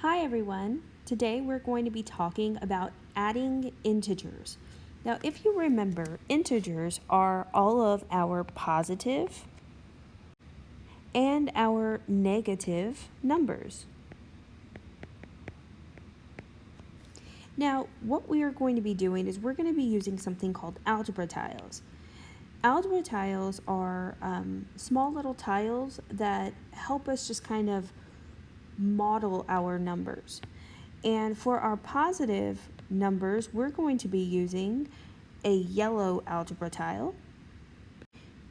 Hi everyone. Today we're going to be talking about adding integers. Now, if you remember, integers are all of our positive and our negative numbers. Now, what we are going to be doing is we're going to be using something called algebra tiles. Algebra tiles are small little tiles that help us just kind of model our numbers. And for our positive numbers, we're going to be using a yellow algebra tile.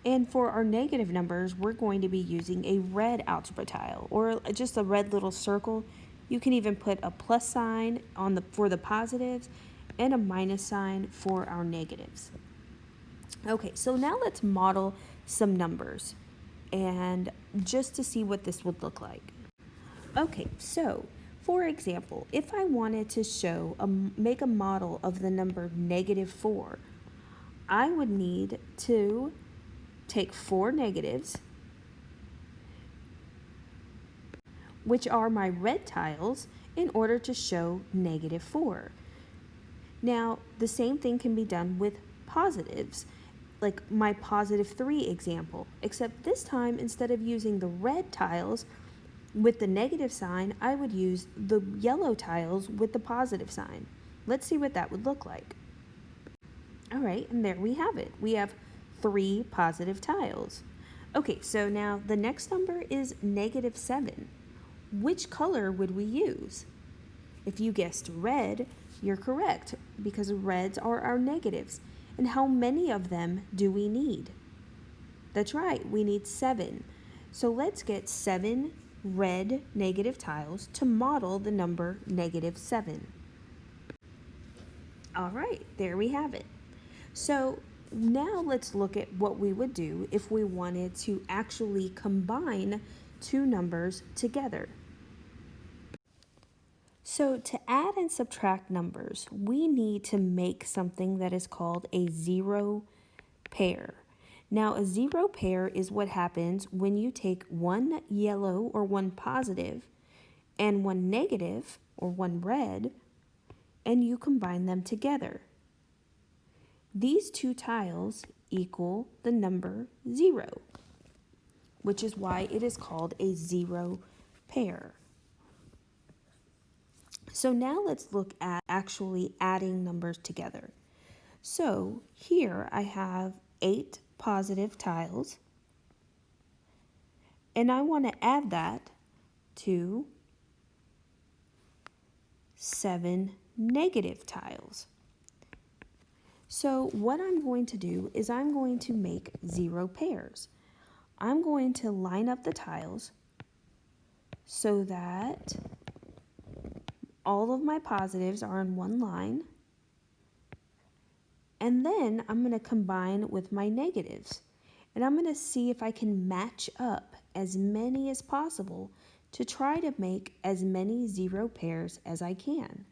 And for our negative numbers, we're going to be using a red algebra tile or just a red little circle. You can even put a plus sign for the positives and a minus sign for our negatives. Okay, so now let's model some numbers and just to see what this would look like. Okay, so for example, if I wanted to make a model of the number -4, I would need to take 4 negatives, which are my red tiles, in order to show -4. Now, the same thing can be done with positives, like my +3 example, except this time instead of using the red tiles with the negative sign, I would use the yellow tiles with the positive sign. Let's see what that would look like. All right, and there we have it. We have 3 positive tiles. Okay, so now the next number is -7. Which color would we use? If you guessed red, you're correct, because reds are our negatives. And how many of them do we need? That's right, we need 7. So let's get 7 red negative tiles to model the number -7. All right, there we have it. So now let's look at what we would do if we wanted to actually combine two numbers together. So to add and subtract numbers, we need to make something that is called a zero pair. Now, a zero pair is what happens when you take one yellow or one positive and one negative or one red and you combine them together. These two tiles equal the number 0, which is why it is called a zero pair. So now let's look at actually adding numbers together. So here I have 8 positive tiles, and I want to add that to 7 negative tiles. So what I'm going to do is I'm going to make 0 pairs. I'm going to line up the tiles so that all of my positives are in one line, and then I'm going to combine with my negatives, and I'm going to see if I can match up as many as possible to try to make as many 0 pairs as I can.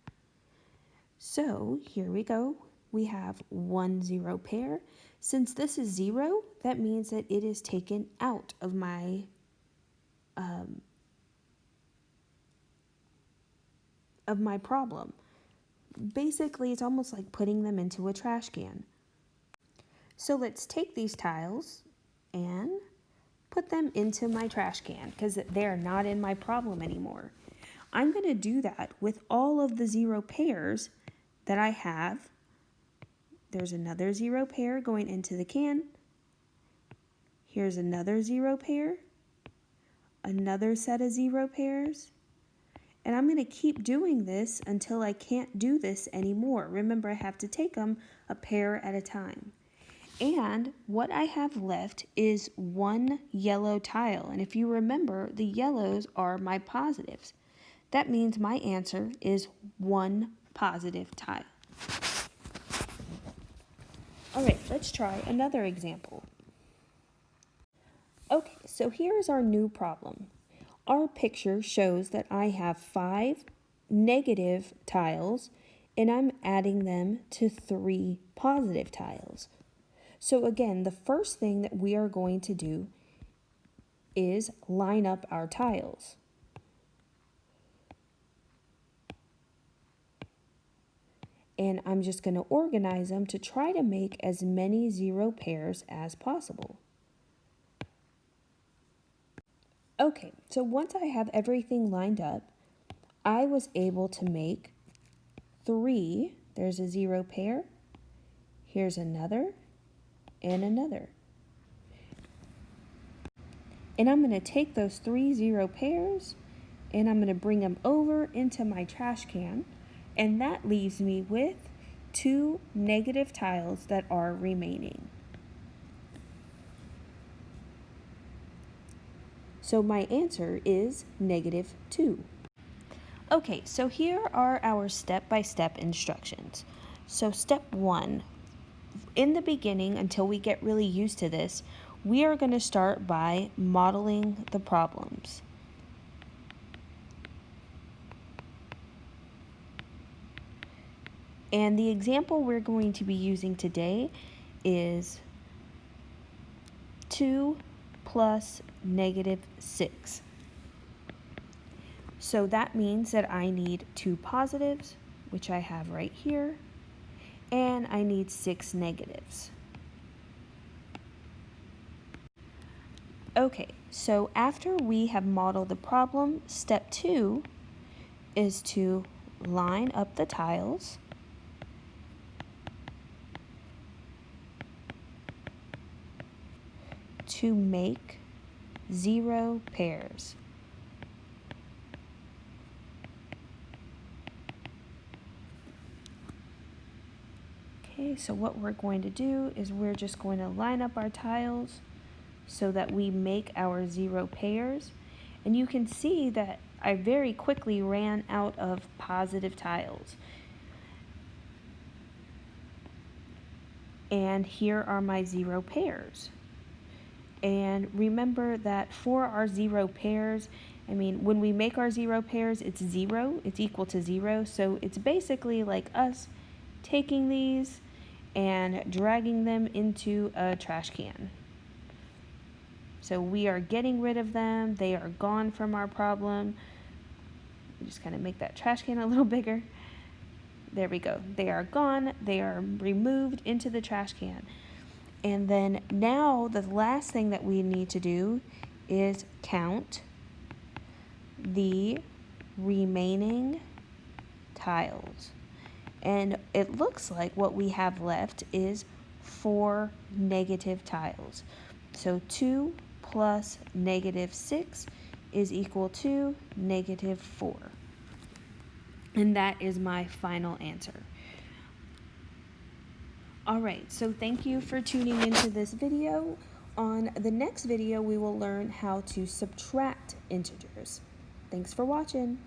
So here we go. We have 1 0 pair. Since this is 0, that means that it is taken out of my problem. Basically, it's almost like putting them into a trash can. So let's take these tiles and put them into my trash can because they're not in my problem anymore. I'm going to do that with all of the 0 pairs that I have. There's another 0 pair going into the can. Here's another 0 pair, another set of 0 pairs, and I'm going to keep doing this until I can't do this anymore. Remember, I have to take them a pair at a time. And what I have left is 1 yellow tile. And if you remember, the yellows are my positives. That means my answer is 1 positive tile. All right, let's try another example. Okay, so here's our new problem. Our picture shows that I have 5 negative tiles and I'm adding them to 3 positive tiles. So again, the first thing that we are going to do is line up our tiles. and I'm just going to organize them to try to make as many 0 pairs as possible. Okay, so once I have everything lined up, I was able to make 3. There's a 0 pair. Here's another and another. And I'm going to take those 3 0 pairs and I'm going to bring them over into my trash can. And that leaves me with 2 negative tiles that are remaining. So my answer is -2. Okay, so here are our step-by-step instructions. So step 1, in the beginning, until we get really used to this, we are going to start by modeling the problems. And the example we're going to be using today is 2 plus -6. So that means that I need 2 positives, which I have right here, and I need 6 negatives. Okay, so after we have modeled the problem, step 2 is to line up the tiles to make 0 pairs. Okay, so what we're going to do is we're just going to line up our tiles so that we make our 0 pairs. And you can see that I very quickly ran out of positive tiles. And here are my 0 pairs. And remember that for our 0 pairs, when we make our 0 pairs, it's 0, it's equal to 0. So it's basically like us taking these and dragging them into a trash can. So we are getting rid of them. They are gone from our problem. Just kind of make that trash can a little bigger. There we go. They are gone. They are removed into the trash can. And then now the last thing that we need to do is count the remaining tiles. And it looks like what we have left is 4 negative tiles. So 2 plus -6 is equal to -4. And that is my final answer. Alright, so thank you for tuning into this video. On the next video, we will learn how to subtract integers. Thanks for watching.